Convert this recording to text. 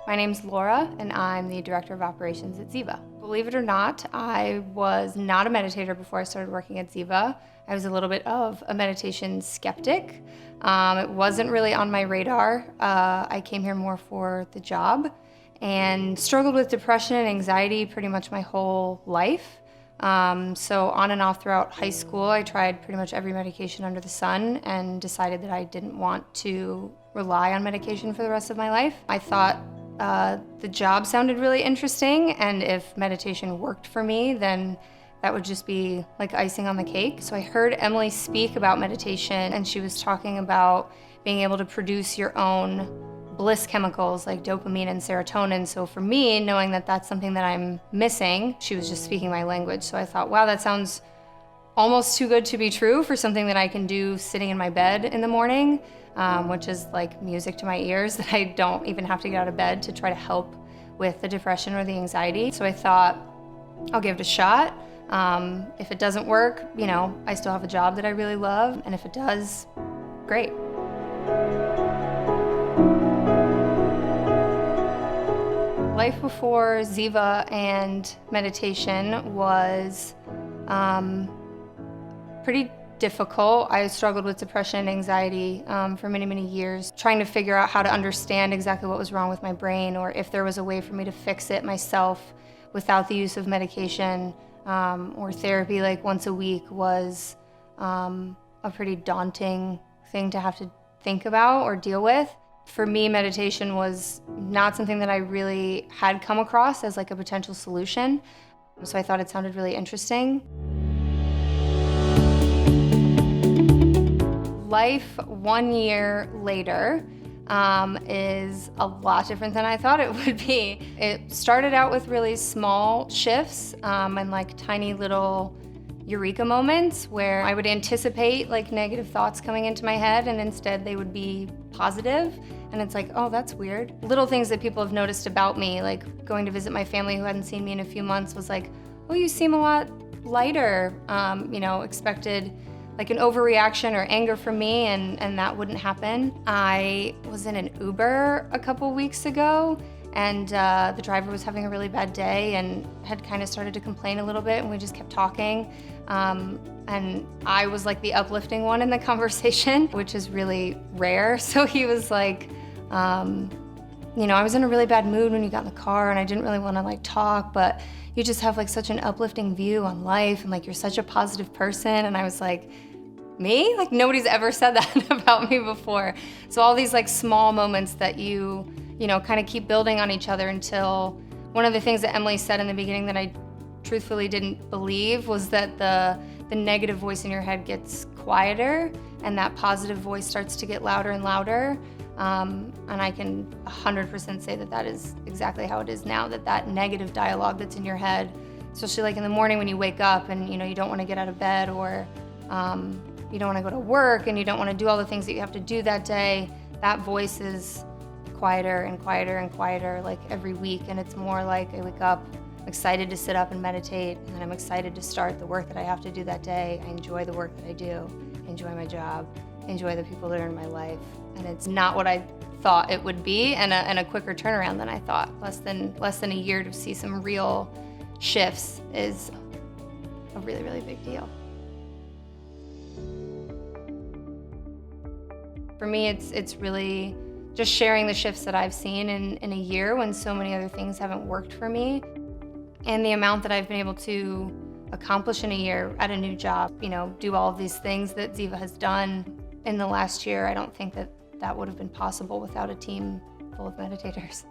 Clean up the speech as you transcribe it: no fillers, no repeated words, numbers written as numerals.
My name's Laura, and I'm the Director of Operations at Ziva. Believe it or not, I was not a meditator before I started working at Ziva. I was a little bit of a meditation skeptic. It wasn't really on my radar. I came here more for the job and struggled with depression and anxiety pretty much my whole life. So on and off throughout high school, I tried pretty much every medication under the sun and decided that I didn't want to rely on medication for the rest of my life. I thought the job sounded really interesting, and if meditation worked for me, then that would just be like icing on the cake. So I heard Emily speak about meditation, and she was talking about being able to produce your own bliss chemicals like dopamine and serotonin. So for me, knowing that that's something that I'm missing, she was just speaking my language. So I thought, wow, that sounds almost too good to be true for something that I can do sitting in my bed in the morning, which is like music to my ears, that I don't even have to get out of bed to try to help with the depression or the anxiety. So I thought, I'll give it a shot. If it doesn't work, I still have a job that I really love, and if it does, great. Life before Ziva and meditation was pretty difficult. I struggled with depression and anxiety for many, many years, trying to figure out how to understand exactly what was wrong with my brain, or if there was a way for me to fix it myself without the use of medication or therapy like once a week was a pretty daunting thing to have to think about or deal with. For me, meditation was not something that I really had come across as like a potential solution, so I thought it sounded really interesting. Life 1 year later is a lot different than I thought it would be. It started out with really small shifts and like tiny little eureka moments where I would anticipate like negative thoughts coming into my head, and instead they would be positive. And it's like, oh, that's weird. Little things that people have noticed about me, like going to visit my family who hadn't seen me in a few months, was like, oh, you seem a lot lighter. Expected like an overreaction or anger from me, and that wouldn't happen. I was in an Uber a couple weeks ago, and the driver was having a really bad day and had kind of started to complain a little bit, and we just kept talking. And I was like the uplifting one in the conversation, which is really rare. So he was like, I was in a really bad mood when you got in the car, and I didn't really want to like talk, but you just have like such an uplifting view on life, and like you're such a positive person. And I was like, me? Like nobody's ever said that about me before. So all these like small moments that you kind of keep building on each other, until one of the things that Emily said in the beginning that I truthfully didn't believe was that the negative voice in your head gets quieter and that positive voice starts to get louder and louder. And I can 100% say that that is exactly how it is now, that negative dialogue that's in your head, especially like in the morning when you wake up and you don't want to get out of bed, or you don't want to go to work and you don't want to do all the things that you have to do that day, that voice is quieter and quieter and quieter like every week. And it's more like I wake up excited to sit up and meditate, and then I'm excited to start the work that I have to do that day. I enjoy the work that I do, I enjoy my job, I enjoy the people that are in my life. And it's not what I thought it would be, and a quicker turnaround than I thought. Less than a year to see some real shifts is a really, really big deal. For me, it's really just sharing the shifts that I've seen in a year when so many other things haven't worked for me, and the amount that I've been able to accomplish in a year at a new job, do all of these things that Ziva has done in the last year. I don't think that would have been possible without a team full of meditators.